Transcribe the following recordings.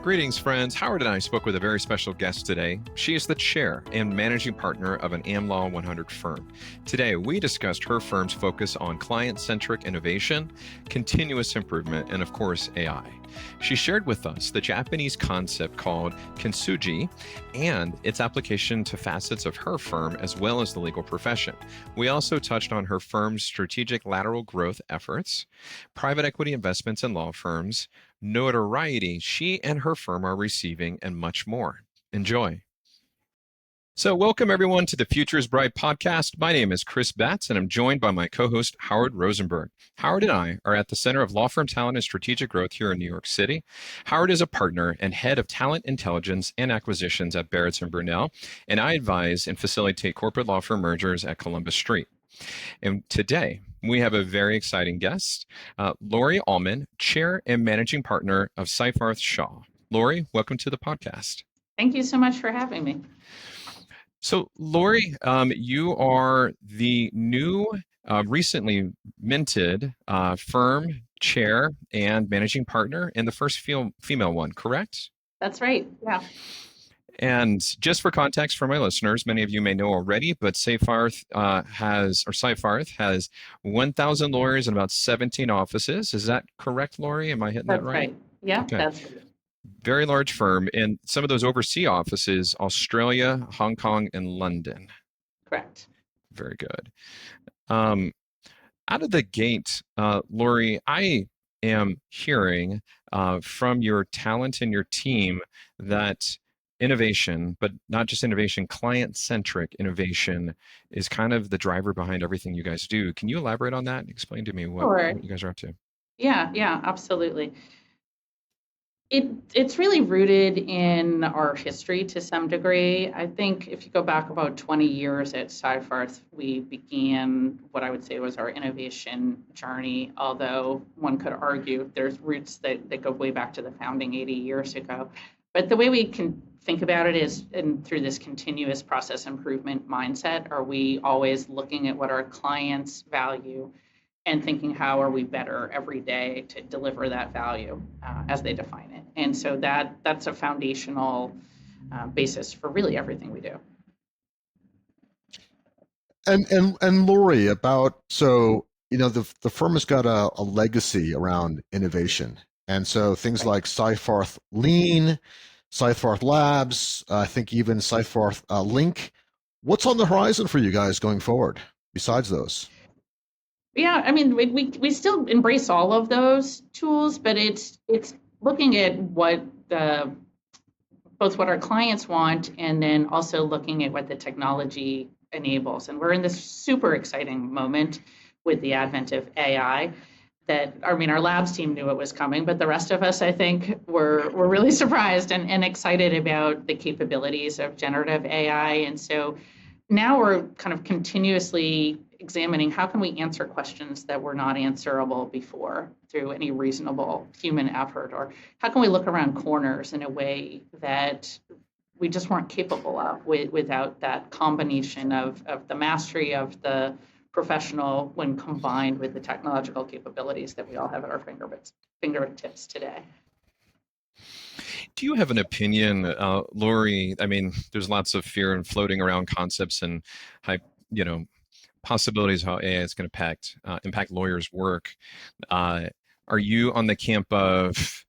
Greetings, friends. Howard and I spoke with a very special guest today. She is the chair and managing partner of an AmLaw 100 firm. Today, we discussed her firm's focus on client-centric innovation, continuous improvement, and of course, AI. She shared with us the Japanese concept called Kintsugi and its application to facets of her firm as well as the legal profession. We also touched on her firm's strategic lateral growth efforts, private equity investments in law firms, notoriety she and her firm are receiving, and much more. Enjoy. So welcome everyone to the Future is Bright podcast. My name is Chris Batts and I'm joined by my co-host Howard Rosenberg. Howard and I are at the Center of Law Firm Talent and Strategic Growth here in New York City. Howard is a partner and head of talent intelligence and acquisitions at Barretts and Brunell, and I advise and facilitate corporate law firm mergers at Columbus Street. And today we have a very exciting guest, Lorie Almon, chair and managing partner of Seyfarth Shaw. Lorie, welcome to the podcast. Thank you so much for having me. So, Lorie, you are the new, recently minted firm chair and managing partner, and the first female one, correct? That's right. Yeah. And just for context for my listeners, many of you may know already, but Seyfarth has 1,000 lawyers and about 17 offices. Is that correct, Lorie? Am I hitting that right? That's right. Yeah, okay. That's right. Very large firm, and some of those overseas offices, Australia, Hong Kong, and London. Correct. Very good. Out of the gate, Lorie, I am hearing from your talent and your team that innovation, but not just innovation, client-centric innovation is kind of the driver behind everything you guys do. Can you elaborate on that and explain to me what you guys are up to? Yeah, absolutely. It's really rooted in our history to some degree. I think if you go back about 20 years at Seyfarth, we began what I would say was our innovation journey, although one could argue there's roots that go way back to the founding 80 years ago. But the way we can think about it is through this continuous process improvement mindset. Are we always looking at what our clients value and thinking how are we better every day to deliver that value as they define it? And so that's a foundational basis for really everything we do. And Lorie, the firm has got a legacy around innovation, and so things like Seyfarth Lean, Seyfarth Labs, I think even Seyfarth Link. What's on the horizon for you guys going forward besides those? Yeah, I mean, we still embrace all of those tools, but it's looking at both what our clients want and then also looking at what the technology enables. And we're in this super exciting moment with the advent of AI our labs team knew it was coming, but the rest of us, I think, were really surprised and excited about the capabilities of generative AI. And so now we're kind of continuously examining how can we answer questions that were not answerable before through any reasonable human effort, or how can we look around corners in a way that we just weren't capable of without that combination of the mastery of the professional when combined with the technological capabilities that we all have at our fingertips today. Do you have an opinion, Lorie? I mean, there's lots of fear and floating around concepts and possibilities how AI is going to impact lawyers' work. Are you on the camp of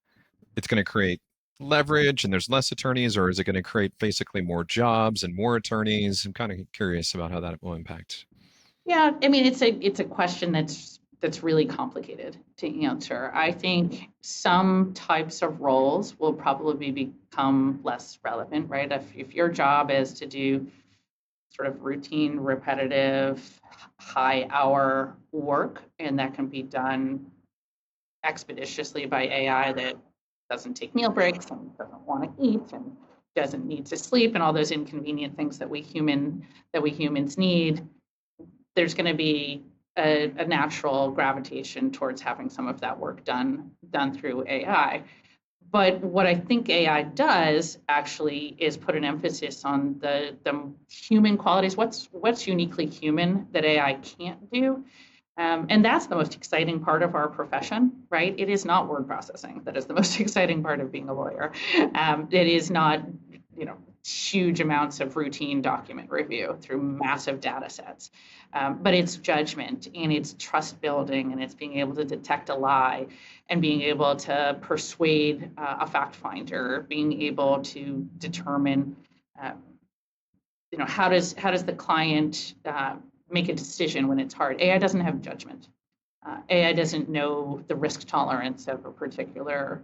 it's going to create leverage and there's less attorneys, or is it going to create basically more jobs and more attorneys? I'm kind of curious about how that will impact. Yeah, I mean, it's a question that's really complicated to answer. I think some types of roles will probably become less relevant, right? If your job is to do sort of routine, repetitive, high-hour work, and that can be done expeditiously by AI that doesn't take meal breaks and doesn't want to eat and doesn't need to sleep and all those inconvenient things that we humans need, there's going to be a natural gravitation towards having some of that work done through AI. But what I think AI does actually is put an emphasis on the human qualities. What's uniquely human that AI can't do? And that's the most exciting part of our profession, right? It is not word processing that is the most exciting part of being a lawyer. It is not, huge amounts of routine document review through massive data sets. But it's judgment and it's trust building and it's being able to detect a lie and being able to persuade a fact finder, being able to determine, how does the client make a decision when it's hard. AI doesn't have judgment. AI doesn't know the risk tolerance of a particular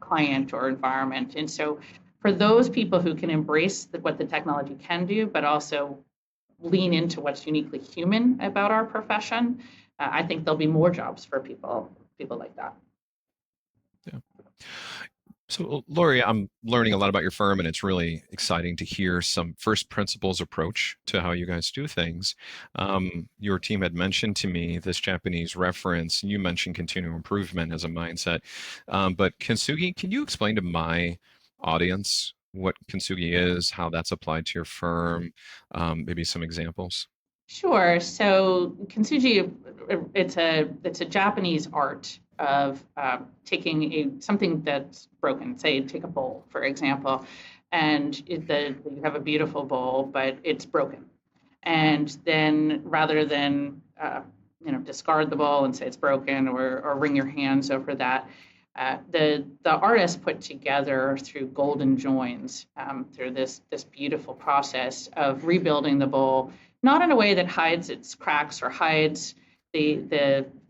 client or environment. And so for those people who can embrace what the technology can do, but also lean into what's uniquely human about our profession, I think there'll be more jobs for people like that. Yeah. So, Lorie, I'm learning a lot about your firm, and it's really exciting to hear some first principles approach to how you guys do things. Your team had mentioned to me this Japanese reference, and you mentioned continual improvement as a mindset. But Kintsugi, can you explain to my audience what Kintsugi is, how that's applied to your firm, maybe some examples? Sure. So Kintsugi, it's a Japanese art of taking something that's broken. Say, take a bowl, for example, and you have a beautiful bowl, but it's broken. And then rather than discard the bowl and say it's broken or wring your hands over that, the artist put together through golden joins, through this beautiful process of rebuilding the bowl, not in a way that hides its cracks or hides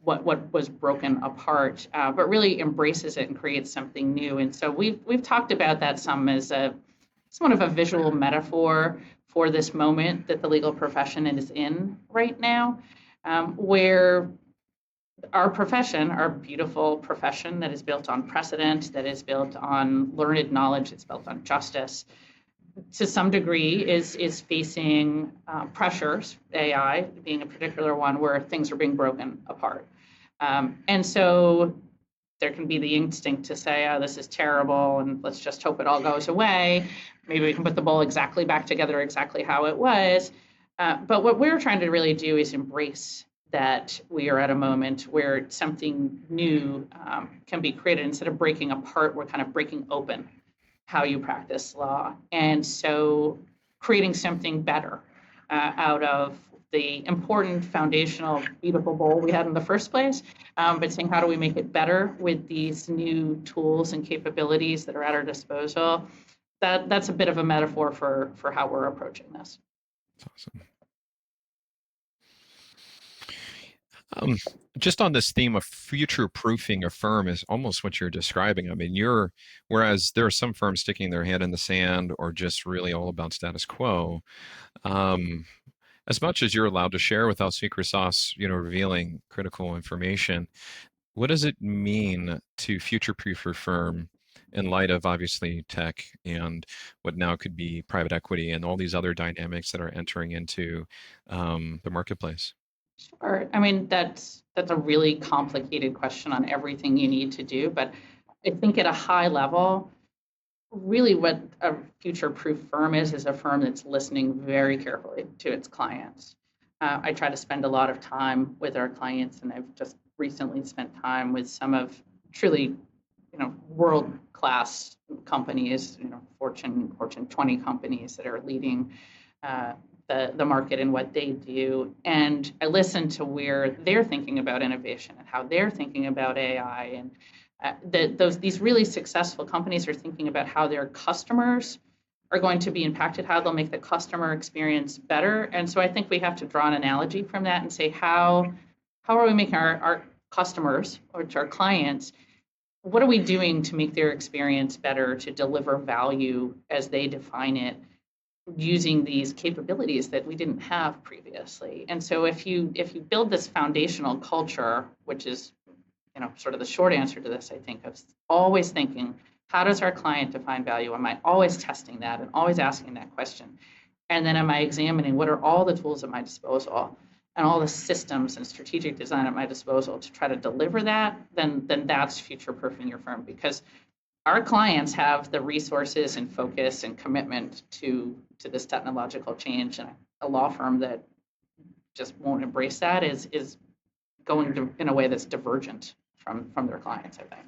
what was broken apart, but really embraces it and creates something new. And so we've talked about that some as somewhat of a visual metaphor for this moment that the legal profession is in right now, where our profession, our beautiful profession that is built on precedent, that is built on learned knowledge, it's built on justice, to some degree is facing pressures, AI being a particular one, where things are being broken apart. And so there can be the instinct to say, oh, this is terrible, and let's just hope it all goes away. Maybe we can put the bowl exactly back together exactly how it was. But what we're trying to really do is embrace that we are at a moment where something new can be created. Instead of breaking apart, we're kind of breaking open how you practice law. And so creating something better out of the important foundational beautiful bowl we had in the first place, but saying how do we make it better with these new tools and capabilities that are at our disposal. That's a bit of a metaphor for how we're approaching this. That's awesome. Just on this theme of future-proofing a firm is almost what you're describing. I mean, whereas there are some firms sticking their hand in the sand or just really all about status quo, as much as you're allowed to share without secret sauce, revealing critical information, what does it mean to future-proof your firm in light of obviously tech and what now could be private equity and all these other dynamics that are entering into the marketplace? Sure. I mean, that's a really complicated question on everything you need to do, but I think at a high level, really what a future-proof firm is a firm that's listening very carefully to its clients. I try to spend a lot of time with our clients, and I've just recently spent time with some of truly, world-class companies, Fortune 20 companies that are leading the market and what they do. And I listen to where they're thinking about innovation and how they're thinking about AI. And these really successful companies are thinking about how their customers are going to be impacted, how they'll make the customer experience better. And so I think we have to draw an analogy from that and say, how are we making our customers or to our clients, what are we doing to make their experience better, to deliver value as they define it, using these capabilities that we didn't have previously? And so if you build this foundational culture, which is sort of the short answer to this, I think, of always thinking, how does our client define value? Am I always testing that and always asking that question? And then am I examining what are all the tools at my disposal and all the systems and strategic design at my disposal to try to deliver that? Then that's future-proofing your firm, because our clients have the resources and focus and commitment to this technological change, and a law firm that just won't embrace that is going in a way that's divergent from their clients, I think.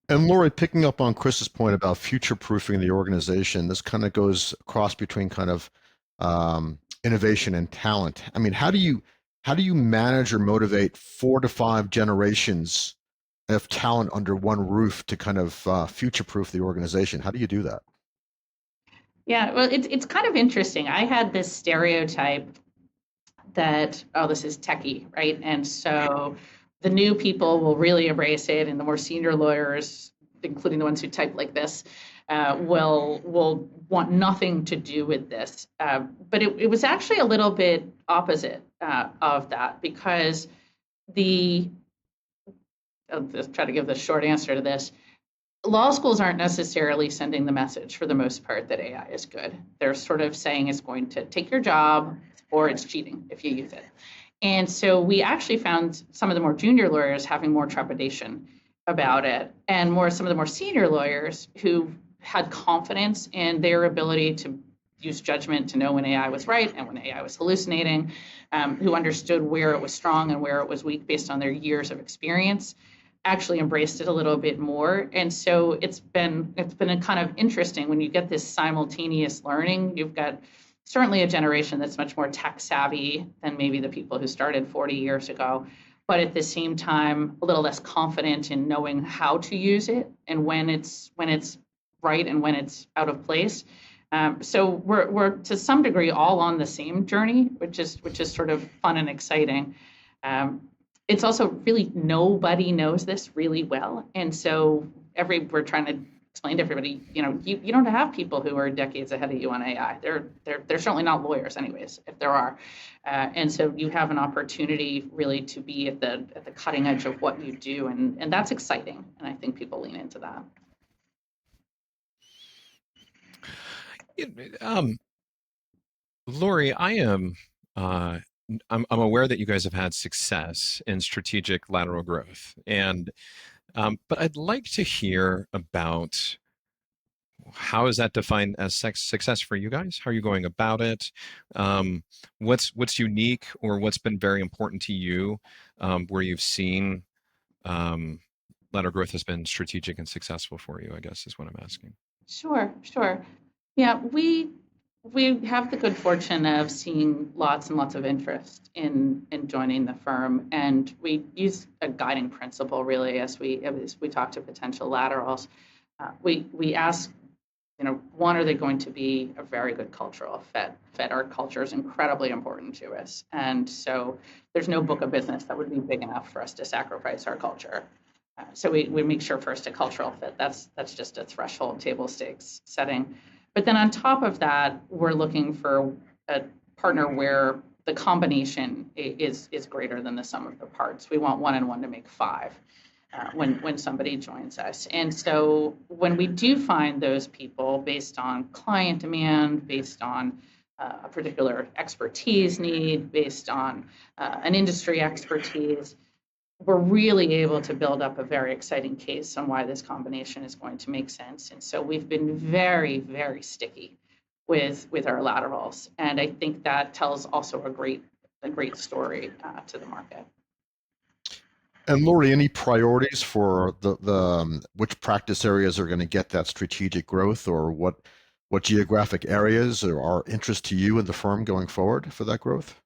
And Lorie, picking up on Chris's point about future-proofing the organization, this kind of goes across between kind of innovation and talent. I mean, how do you manage or motivate 4 to 5 generations of talent under one roof to kind of future-proof the organization? How do you do that? Yeah, well, it's kind of interesting. I had this stereotype that, oh, this is techie, right? And so the new people will really embrace it, and the more senior lawyers, including the ones who type like this, will want nothing to do with this. But it was actually a little bit opposite of that, because I'll just try to give the short answer to this. Law schools aren't necessarily sending the message, for the most part, that AI is good. They're sort of saying it's going to take your job, or it's cheating if you use it. And so we actually found some of the more junior lawyers having more trepidation about it, and some of the more senior lawyers who had confidence in their ability to use judgment to know when AI was right and when AI was hallucinating, who understood where it was strong and where it was weak based on their years of experience, actually embraced it a little bit more. And so it's been a kind of interesting when you get this simultaneous learning. You've got certainly a generation that's much more tech savvy than maybe the people who started 40 years ago, but at the same time a little less confident in knowing how to use it and when it's right and when it's out of place. So we're to some degree all on the same journey, which is sort of fun and exciting. It's also really, nobody knows this really well, and so we're trying to explain to everybody, you don't have people who are decades ahead of you on AI. They're certainly not lawyers, anyways, if there are, and so you have an opportunity really to be at the cutting edge of what you do, and that's exciting, and I think people lean into that. Lorie, I'm aware that you guys have had success in strategic lateral growth, but I'd like to hear about how is that defined as success for you guys? How are you going about it? What's unique, or what's been very important to you, where you've seen lateral growth has been strategic and successful for you, I guess is what I'm asking. Sure. Yeah, we have the good fortune of seeing lots and lots of interest in joining the firm, and we use a guiding principle really as we talk to potential laterals. We ask, one, are they going to be a very good cultural fit? Our culture is incredibly important to us, and so there's no book of business that would be big enough for us to sacrifice our culture. So we make sure first a cultural fit. That's just a threshold table stakes setting. But then on top of that, we're looking for a partner where the combination is greater than the sum of the parts. We want 1 and 1 to make 5 when somebody joins us. And so when we do find those people based on client demand, based on a particular expertise need, based on an industry expertise, we're really able to build up a very exciting case on why this combination is going to make sense. And so we've been very, very sticky with our laterals. And I think that tells also a great story to the market. And Lorie, any priorities for the which practice areas are going to get that strategic growth, or what geographic areas are interest to you in the firm going forward for that growth?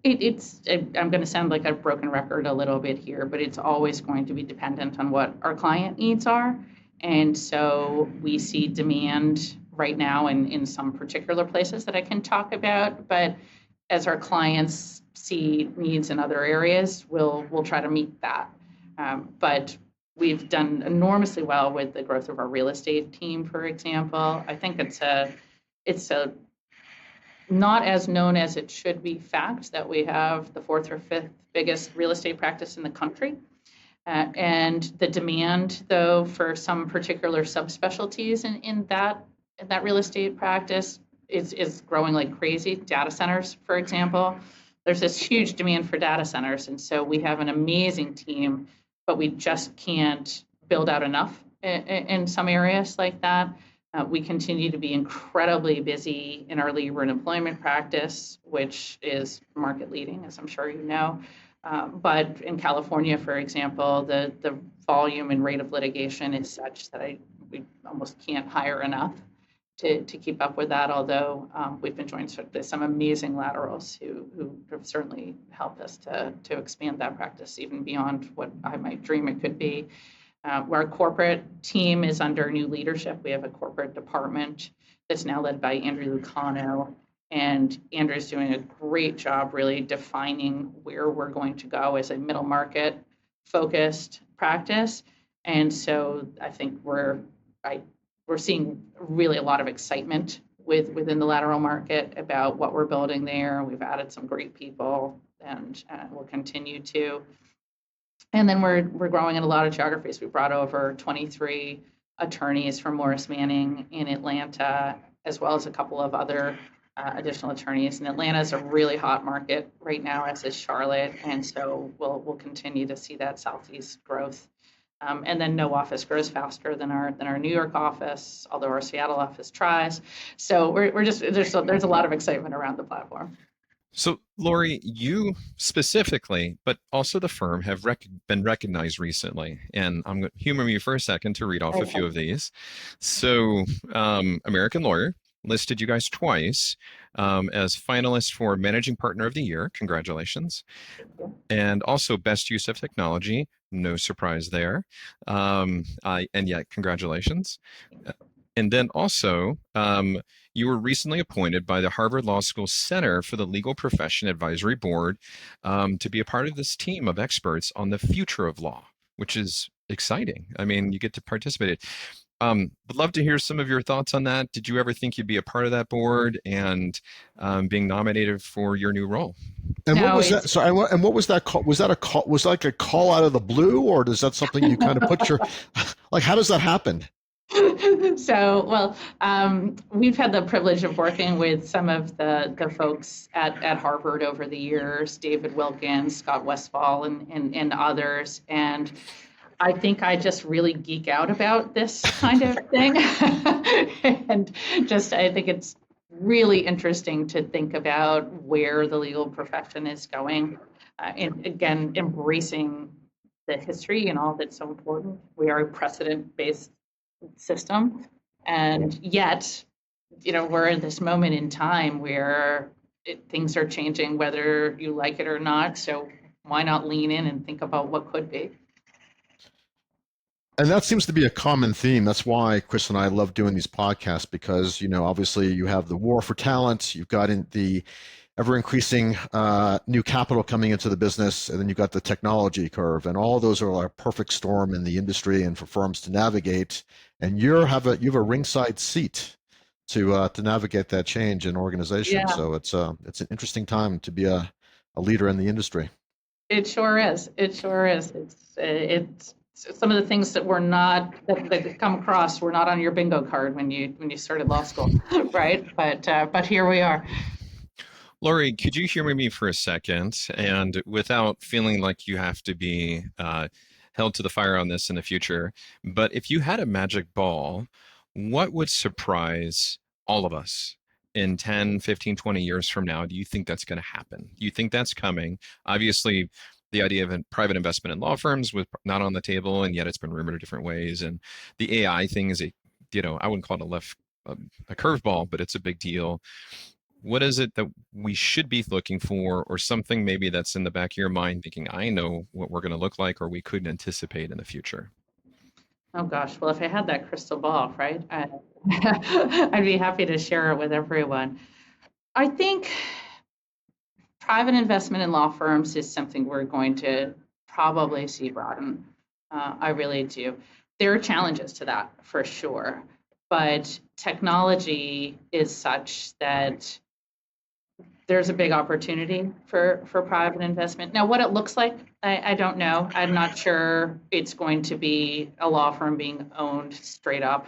I'm going to sound like a broken record a little bit here, but it's always going to be dependent on what our client needs are. And so we see demand right now in some particular places that I can talk about, but as our clients see needs in other areas, we'll try to meet that. But we've done enormously well with the growth of our real estate team, for example. I think it's a not as known as it should be fact that we have the 4th or 5th biggest real estate practice in the country. And the demand, though, for some particular subspecialties in that real estate practice is growing like crazy. Data centers, for example. There's this huge demand for data centers, and so we have an amazing team, but we just can't build out enough in some areas like that. We continue to be incredibly busy in our labor and employment practice, which is market leading, as I'm sure you know. But in California, for example, the volume and rate of litigation is such that we almost can't hire enough to keep up with that, although we've been joined by some amazing laterals who have certainly helped us to expand that practice even beyond what I might dream it could be. Our corporate team is under new leadership. We have a corporate department that's now led by Andrew Lucano, and Andrew's doing a great job really defining where we're going to go as a middle market focused practice. And so I think we're seeing really a lot of excitement within the lateral market about what we're building there. We've added some great people, and we'll continue to. And then we're growing in a lot of geographies. We brought over 23 attorneys from Morris Manning in Atlanta, as well as a couple of other additional attorneys. And Atlanta is a really hot market right now, as is Charlotte, and so we'll continue to see that Southeast growth. And then no office grows faster than our New York office, although our Seattle office tries. So we're just there's a lot of excitement around the platform. So, Lorie, you specifically, but also the firm, have been recognized recently. And I'm going to humor you for a second to read off a few of these. So, American Lawyer listed you guys twice as finalists for Managing Partner of the Year. Congratulations. And also Best Use of Technology. No surprise there. And yet, congratulations. And then also, you were recently appointed by the Harvard Law School Center for the Legal Profession Advisory Board to be a part of this team of experts on the future of law, which is exciting. I mean, you get to participate. Would love to hear some of your thoughts on that. Did you ever think you'd be a part of that board and being nominated for your new role? And what was that? So, and what was that call? Was that a call? Was like a call out of the blue, or is that something you kind of put your like? How does that happen? So, well, we've had the privilege of working with some of the folks at Harvard over the years, David Wilkins, Scott Westfall, and others. And I think I just really geek out about this kind of thing. And I think it's really interesting to think about where the legal profession is going. And again, embracing the history and all that's so important. We are a precedent-based system, and yet we're in this moment in time where things are changing whether you like it or not, so why not lean in and think about what could be? And that seems to be a common theme. That's why Chris and I love doing these podcasts, because obviously you have the war for talent, you've got the ever-increasing new capital coming into the business, and then you've got the technology curve, and all those are like a perfect storm in the industry and for firms to navigate. And you have a ringside seat to navigate that change in organization. Yeah. So it's an interesting time to be a leader in the industry. It sure is. It sure is. It's some of the things that were not that come across were not on your bingo card when you started law school, right? But here we are. Lorie, could you humor me for a second, and without feeling like you have to be held to the fire on this in the future, but if you had a magic ball, what would surprise all of us in 10, 15, 20 years from now? Do you think that's going to happen? Do you think that's coming? Obviously, the idea of private investment in law firms was not on the table, and yet it's been rumored in different ways. And the AI thing is, I wouldn't call it a curveball, but it's a big deal. What is it that we should be looking for, or something maybe that's in the back of your mind thinking, I know what we're going to look like, or we couldn't anticipate in the future? Oh gosh, well, if I had that crystal ball, right, I'd be happy to share it with everyone. I think private investment in law firms is something we're going to probably see broaden. I really do. There are challenges to that for sure, but technology is such that there's a big opportunity for private investment. Now, what it looks like, I don't know. I'm not sure it's going to be a law firm being owned straight up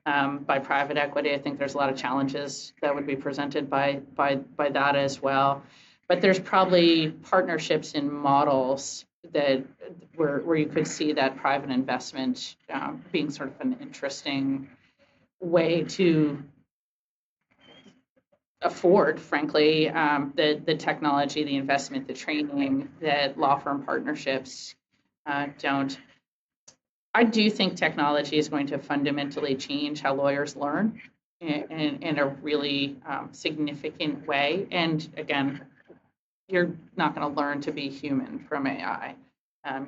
by private equity. I think there's a lot of challenges that would be presented by that as well. But there's probably partnerships and models that where you could see that private investment being sort of an interesting way to afford, frankly, the technology, the investment, the training that law firm partnerships don't. I do think technology is going to fundamentally change how lawyers learn in a really significant way. And again, you're not going to learn to be human from AI.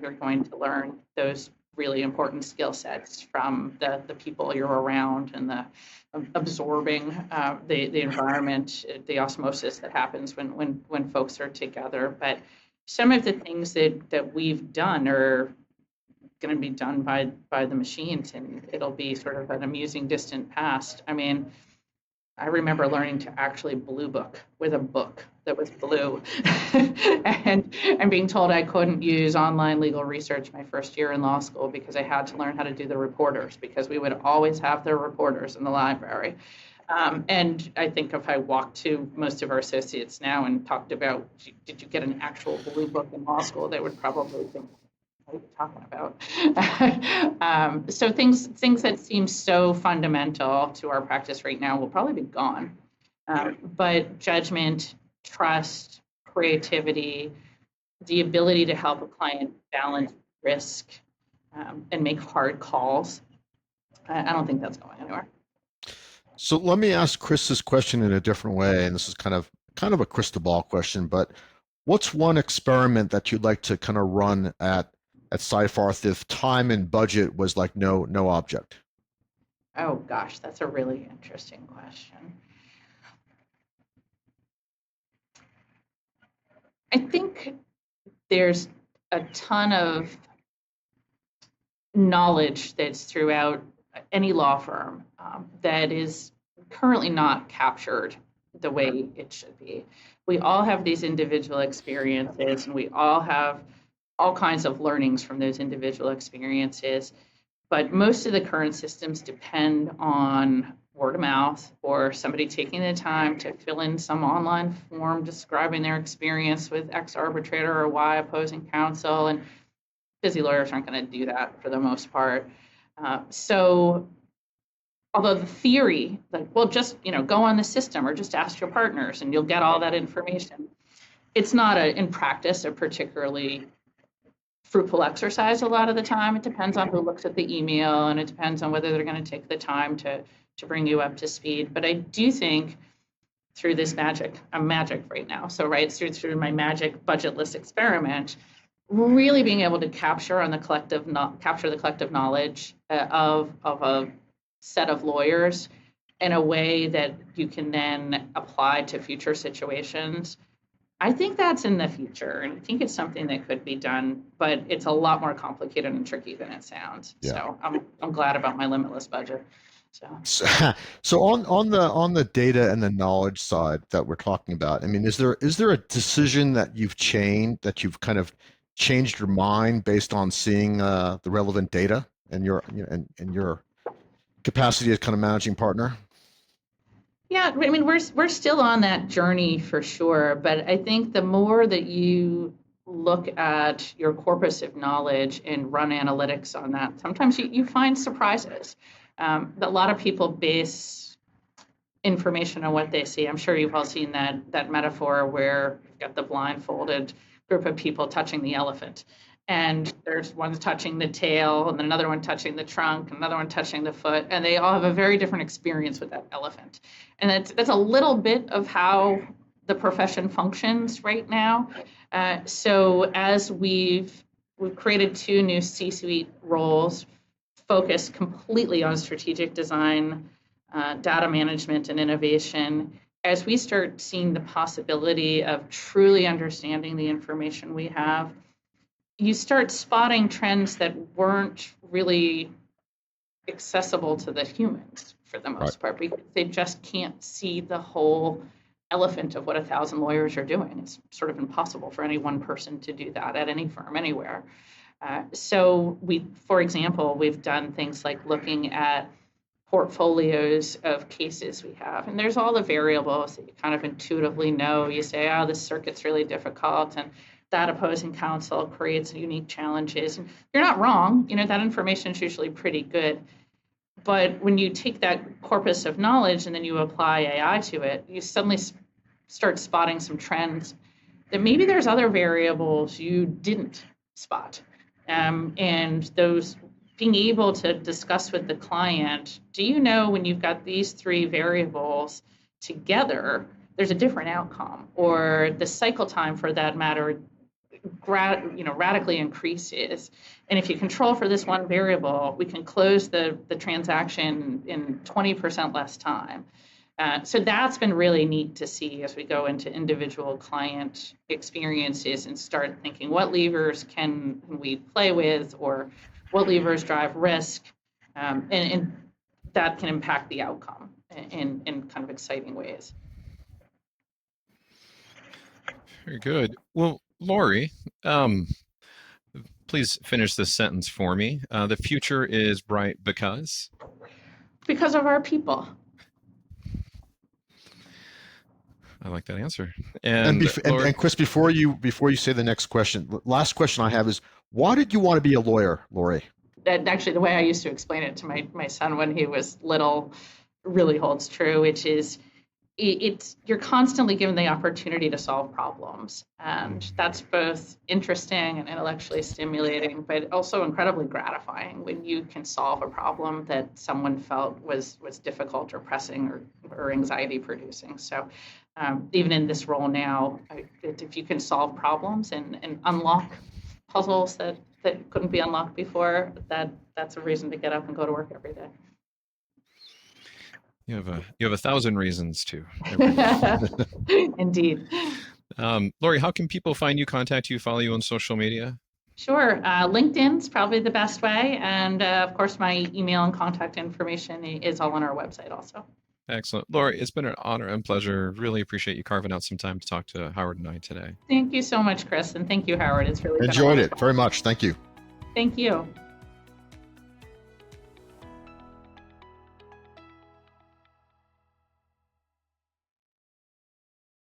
You're going to learn those really important skill sets from the people you're around and the absorbing the environment, the osmosis that happens when folks are together. But some of the things that we've done are going to be done by the machines, and it'll be sort of an amusing distant past. I mean, I remember learning to actually blue book with a book that was blue and being told I couldn't use online legal research my first year in law school because I had to learn how to do the reporters, because we would always have the reporters in the library. And I think if I walked to most of our associates now and talked about, did you get an actual blue book in law school, they would probably think, what are you talking about? So things that seem so fundamental to our practice right now will probably be gone. But judgment, trust, creativity, the ability to help a client balance risk and make hard calls, I don't think that's going anywhere. So let me ask Chris this question in a different way, and this is kind of a crystal ball question, but what's one experiment that you'd like to kind of run at Seyfarth if time and budget was like no object? Oh gosh, that's a really interesting question. I think there's a ton of knowledge that's throughout any law firm that is currently not captured the way it should be. We all have these individual experiences, and we all have all kinds of learnings from those individual experiences. But most of the current systems depend on word of mouth or somebody taking the time to fill in some online form describing their experience with X arbitrator or Y opposing counsel. And busy lawyers aren't going to do that for the most part. So although the theory, like, well, just go on the system or just ask your partners and you'll get all that information, it's not in practice a particularly fruitful exercise a lot of the time. It depends on who looks at the email, and it depends on whether they're going to take the time to bring you up to speed. But I do think through this magic, I'm magic right now, so right through my magic budgetless experiment, really being able to capture the collective knowledge of a set of lawyers in a way that you can then apply to future situations. I think that's in the future, and I think it's something that could be done, but it's a lot more complicated and tricky than it sounds. Yeah. So I'm glad about my limitless budget. So on the data and the knowledge side that we're talking about, I mean, is there a decision that you've kind of changed your mind based on seeing the relevant data and your capacity as kind of managing partner? Yeah, I mean, we're still on that journey for sure, but I think the more that you look at your corpus of knowledge and run analytics on that, sometimes you find surprises. A lot of people base information on what they see. I'm sure you've all seen that metaphor where you've got the blindfolded group of people touching the elephant. And there's one touching the tail, and then another one touching the trunk, and another one touching the foot, and they all have a very different experience with that elephant. And that's a little bit of how the profession functions right now. So as we've created 2 new C-suite roles focused completely on strategic design, data management, and innovation, as we start seeing the possibility of truly understanding the information we have, you start spotting trends that weren't really accessible to the humans for the most part, because they just can't see the whole elephant of what 1,000 lawyers are doing. It's sort of impossible for any one person to do that at any firm anywhere. So for example, we've done things like looking at portfolios of cases we have, and there's all the variables that you kind of intuitively know. You say, oh, this circuit's really difficult, and that opposing counsel creates unique challenges. And you're not wrong. That information is usually pretty good. But when you take that corpus of knowledge and then you apply AI to it, you suddenly start spotting some trends that maybe there's other variables you didn't spot. And those being able to discuss with the client, do you know when you've got these three variables together, there's a different outcome, or the cycle time for that matter radically increases. And if you control for this one variable, we can close the transaction in 20% less time. So that's been really neat to see as we go into individual client experiences and start thinking what levers can we play with, or what levers drive risk, and that can impact the outcome in kind of exciting ways. Very good. Well, Lorie, please finish this sentence for me. The future is bright because of our people. I like that answer. And Chris, before you say the next question, last question I have is, why did you want to be a lawyer, Lorie? That actually, the way I used to explain it to my son when he was little really holds true, which is you're constantly given the opportunity to solve problems, and that's both interesting and intellectually stimulating, but also incredibly gratifying when you can solve a problem that someone felt was difficult or pressing or anxiety producing. So even in this role now, if you can solve problems and unlock puzzles that couldn't be unlocked before, that's a reason to get up and go to work every day. You have 1,000 reasons to. Indeed. Lorie, how can people find you, contact you, follow you on social media? Sure. LinkedIn's probably the best way. And of course, my email and contact information is all on our website also. Excellent. Lorie, it's been an honor and pleasure. Really appreciate you carving out some time to talk to Howard and I today. Thank you so much, Chris. And thank you, Howard. It's really enjoyed it very much. Thank you. Thank you.